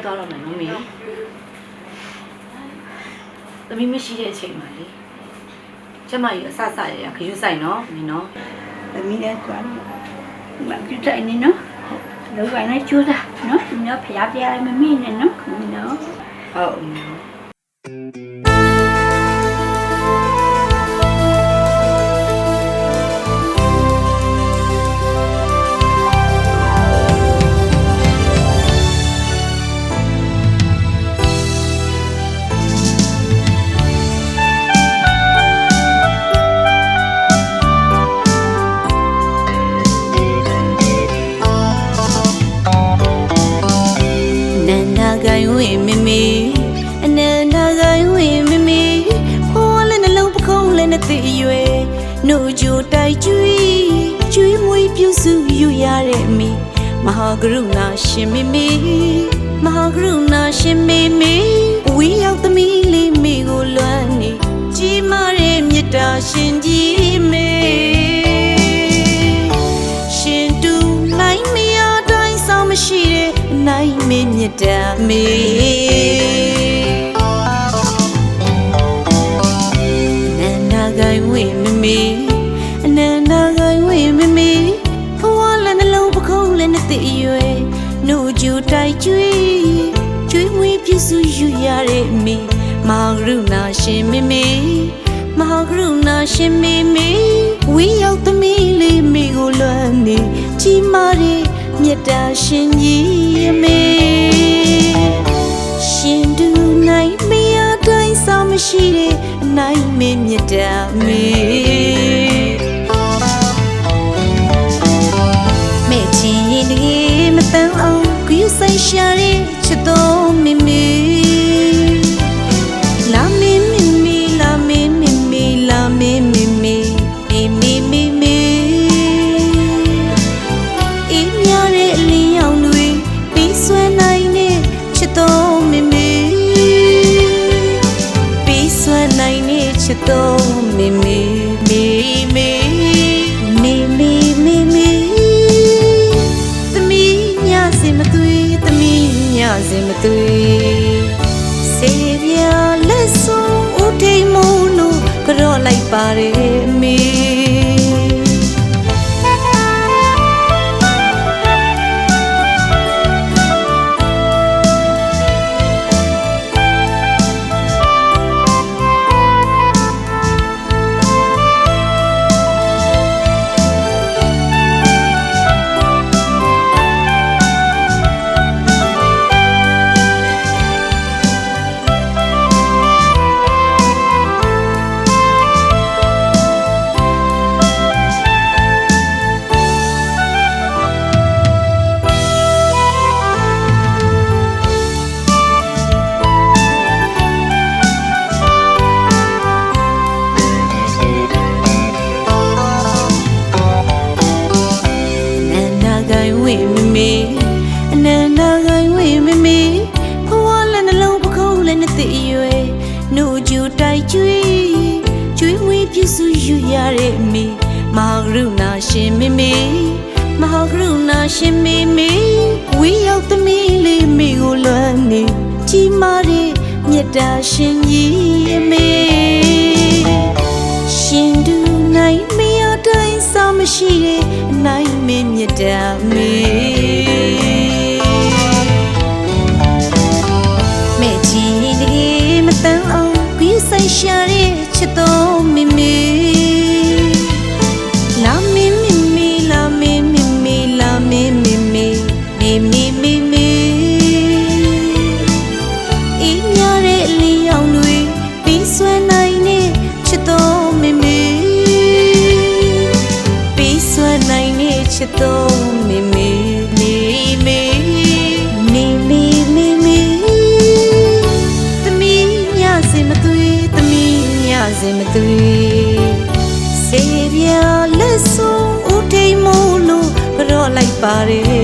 က်သွားတော့မယ်နော်မေသမီးမရှိတဲ့အချိန်မှာလေကျမကြီးအဆဆရရခရုဆိုင်နော်မင်းနော်သမီးလည်းကြွားလို့မကြည့်တိုင်းနော်လောကနဲ့ကျိုးတာနော်ဒီတော့ဖျားပြရမမေ့နဲ့နော်နော်ဟုတ်နော်နှုတ်ကြိုတိုက်ကျွေးမွေးပြုစုယူရတဲ့မိမဟာကရုဏာရှင်မေမေမဟာကရုဏာရှင်မေမေဝီရောက်သမီးလေးမိကိုလွမ်းနေကြီးမားတဲ့မေတ္တာရှင်ကြီးမေရှင်တူနိုင်မရတိုင်းဆောင်မရှိတဲ့နိုင်မေမေတ္တာမေနန္ဒဂိုင်းဝေမမေအနန္ဒဂိုင်းဝေမမေဘဝလည်းနှလုံးပခုံးလည်းနဲ့တည်ရွယ်နှုတ်ကြိုတိုက်ကျွေးမွေးပြုစုယူရတဲ့မိမဟာကရုဏာရှင်မေမေမဟာကရုဏာရှင်မေမေဝီရောက်သမီးလေးမိကိုလွမ်းနေကြီးမားတဲ့မေတ္တာရှင်ကြီးမေရှင်တူနိုင်မရတိုင်းဆောင်မရှိတဲ့အနိုင်မေမေတ္တာမေမေချီရင်တကယ်မတန်အောင်ကူးဆိုင်ရှာတဲ့ချစ်တော်မေမေလာမေမေမေလာမေမေမေလာမေမေမေမေမေမေမေအေးမြတဲ့အလင်းရောင်တွေပြီးဆွဲနိုင်တဲ့ချစ်တော်မေမေပြီးဆွဲနိုင်တဲ့ချစ်တော်မေမေမေမေမေမေမေမေသမီးညစင်မသွေးသမီးညစင်မသွေးစေပြလက်ဆုံးဦးထိန်မို့လို့ကြော့လိုက်ပါတယ်မေအနန္တဂိုင်းဝေမေမေဘဝလည်းနှလုံးပခုံးလည်းနဲ့တည်ရွယ်နှုတ်ကြိုတိုက်ကျွေးမွေးပြုစုယူရတဲ့မိမဟာကရုဏာရှင်မေမေမဟာကရုဏာရှင်မေမေဝီရောက်သမီးလေးမိကိုလွမ်းနေကြီးမားတဲ့မေတ္တာရှင်ကြီးမေရှင်တူနိုင်မရတိုင်းဆောင်မရှိတဲ့အနိုင်မေမေတ္တာမေမေချီတကယ်မတန်အောင်ကူးဆိုင်ရှာတဲ့ချစ်တော်မေမေလာမေမေမေလာမေမေမေလာမေမေမေမေမေမေမေအေးမြတဲ့အလင်းရောင်တွေပြီးဆွဲနိုင်တဲ့ချစ်တော်မေမေပြီးဆွဲနိုင်တဲ့ချစ်တော်မေမေမေမေမေမေမေမေသမီးညစင်မသွေးသမီးညစင်မသွေးစေပြလက်ဆုံးဦးထိန်မို့လို့ကြော့လိုက်ပါတယ်